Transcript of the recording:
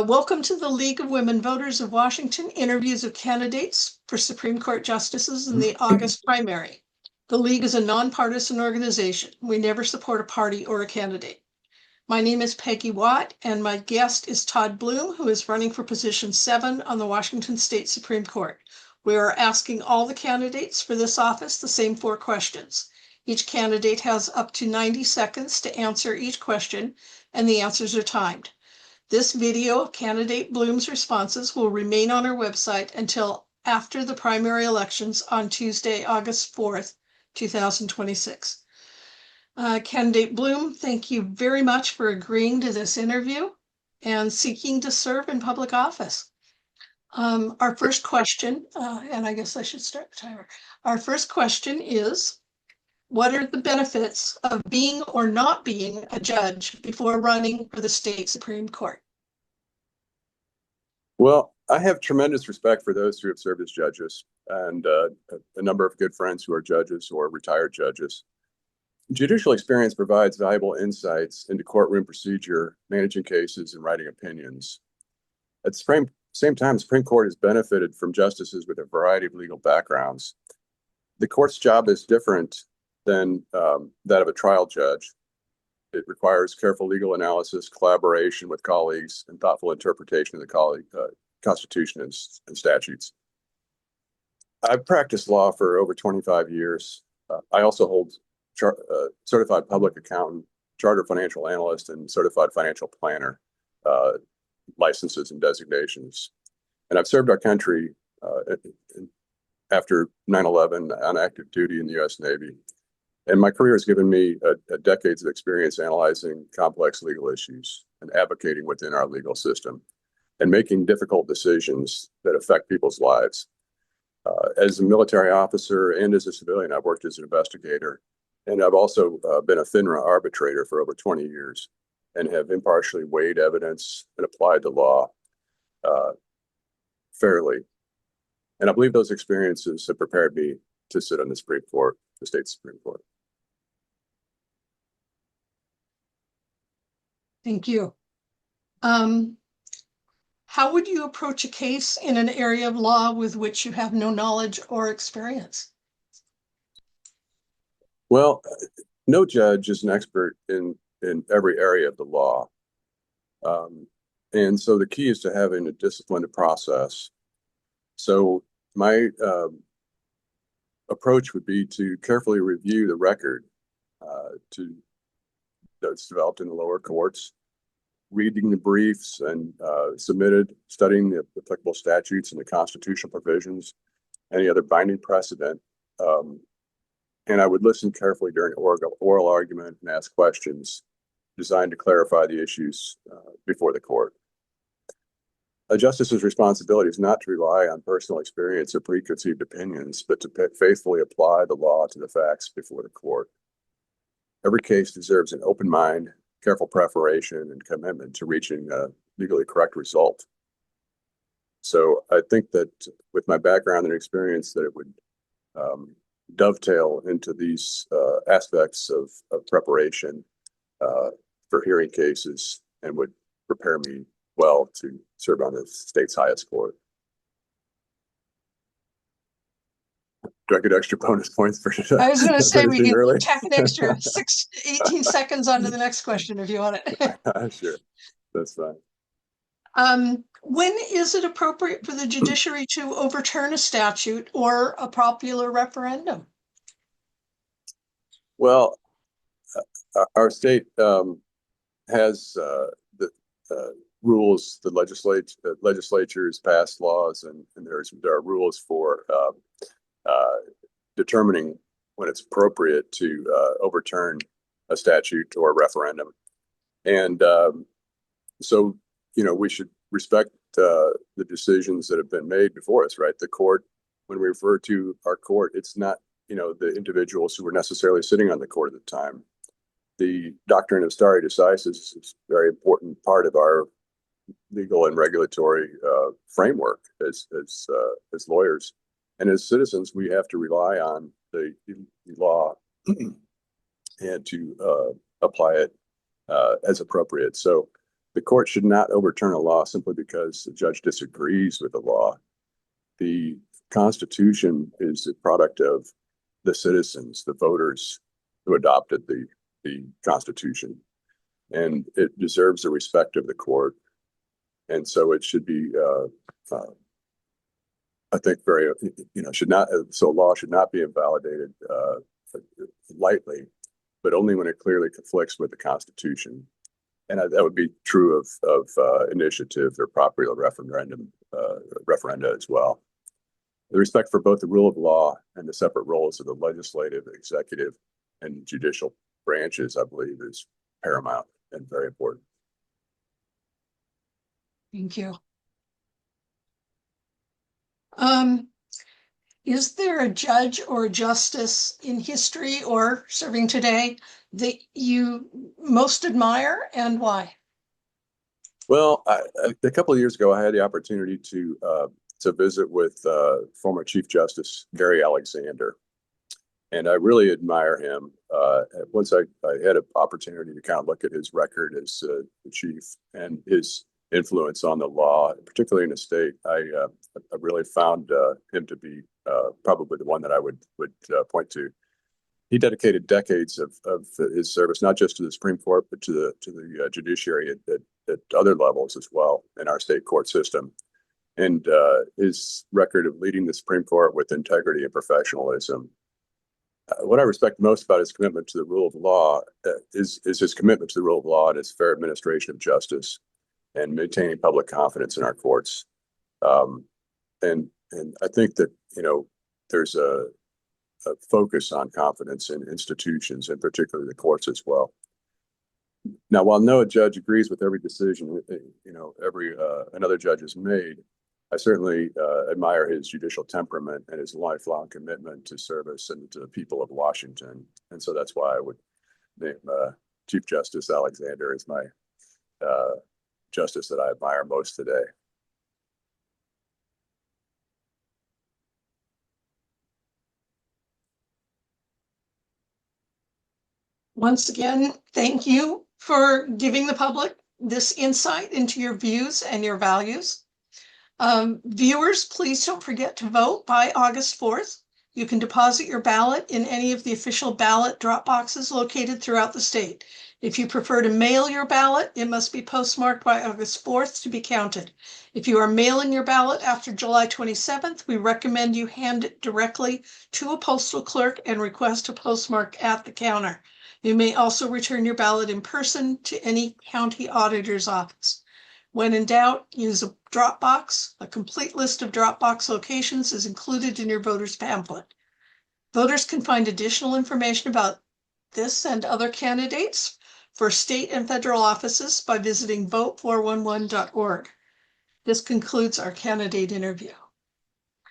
Welcome to the League of Women Voters of Washington interviews of candidates for Supreme Court justices in the August primary. The League is a nonpartisan organization. We never support a party or a candidate. My name is Peggy Watt, and my guest is Todd Bloom, who is running for position 7 on the Washington State Supreme Court. We are asking all the candidates for this office the same 4 questions. Each candidate has up to 90 seconds to answer each question, and the answers are timed. This video of candidate Bloom's responses will remain on our website until after the primary elections on Tuesday, August 4th, 2026. Candidate Bloom, thank you very much for agreeing to this interview and seeking to serve in public office. Our first question, and I guess I should start the timer. Our first question is, what are the benefits of being or not being a judge before running for the state Supreme Court? Well, I have tremendous respect for those who have served as judges and a number of good friends who are judges or retired judges. Judicial experience provides valuable insights into courtroom procedure, managing cases, and writing opinions. At the same time, the Supreme Court has benefited from justices with a variety of legal backgrounds. The court's job is different than that of a trial judge. It requires careful legal analysis, collaboration with colleagues, and thoughtful interpretation of the Constitution and statutes. I've practiced law for over 25 years. I also hold certified public accountant, chartered financial analyst, and certified financial planner licenses and designations. And I've served our country after 9/11 on active duty in the U.S. Navy. And my career has given me a decades of experience analyzing complex legal issues and advocating within our legal system and making difficult decisions that affect people's lives. As a military officer and as a civilian, I've worked as an investigator, and I've also been a FINRA arbitrator for over 20 years and have impartially weighed evidence and applied the law fairly. And I believe those experiences have prepared me to sit on the Supreme Court, the state Supreme Court. Thank you. How would you approach a case in an area of law with which you have no knowledge or experience? Well, no judge is an expert in every area of the law. And so the key is to having a disciplined process. So my approach would be to carefully review the record that's developed in the lower courts, reading the briefs and submitted, studying the applicable statutes and the constitutional provisions, any other binding precedent. And I would listen carefully during oral argument and ask questions designed to clarify the issues before the court. A justice's responsibility is not to rely on personal experience or preconceived opinions, but to faithfully apply the law to the facts before the court. Every case deserves an open mind, careful preparation, and commitment to reaching a legally correct result. So I think that with my background and experience, that it would dovetail into these aspects of preparation for hearing cases and would prepare me well to serve on the state's highest court. Do I get extra bonus points for I was going to say we can tack an extra 18 seconds onto the next question if you want it. Sure, that's fine. When is it appropriate for the judiciary to overturn a statute or a popular referendum? Well, our state has the rules. The legislatures pass laws, and there are rules for determining when it's appropriate to overturn a statute or a referendum. And so, we should respect the decisions that have been made before us, right? The court, when we refer to our court, it's not, the individuals who were necessarily sitting on the court at the time. The doctrine of stare decisis is a very important part of our legal and regulatory framework as lawyers. And as citizens, we have to rely on the law and to apply it as appropriate. So The court should not overturn a law simply because the judge disagrees with the law. The Constitution is the product of the citizens, the voters who adopted the Constitution, and it deserves the respect of the court. And so it should be, I think, very, should not, so a law should not be invalidated lightly, but only when it clearly conflicts with the Constitution. And that would be true of initiative or popular referenda as well. The respect for both the rule of law and the separate roles of the legislative, executive, and judicial branches, I believe, is paramount and very important. Thank you. Is there a judge or a justice in history or serving today that you most admire, and why? Well, a couple of years ago, I had the opportunity to visit with former Chief Justice Gary Alexander, and I really admire him. Once I had an opportunity to kind of look at his record as the chief and his influence on the law, particularly in the state, I really found him to be probably the one that I would point to. He dedicated decades of his service, not just to the Supreme Court, but to the judiciary at other levels as well in our state court system. And his record of leading the Supreme Court with integrity and professionalism. What I respect most about his commitment to the rule of law is his commitment to the rule of law and his fair administration of justice and maintaining public confidence in our courts. And I think that, there's a focus on confidence in institutions, and particularly the courts as well. Now, while no judge agrees with every decision, another judge has made, I certainly admire his judicial temperament and his lifelong commitment to service and to the people of Washington. And so that's why I would name Chief Justice Alexander as my justice that I admire most today. Once again, thank you for giving the public this insight into your views and your values. Viewers, please don't forget to vote by August 4th. You can deposit your ballot in any of the official ballot drop boxes located throughout the state. If you prefer to mail your ballot, it must be postmarked by August 4th to be counted. If you are mailing your ballot after July 27th, we recommend you hand it directly to a postal clerk and request a postmark at the counter. You may also return your ballot in person to any county auditor's office. When in doubt, use a drop box. A complete list of drop box locations is included in your voter's pamphlet. Voters can find additional information about this and other candidates for state and federal offices by visiting vote411.org. This concludes our candidate interview.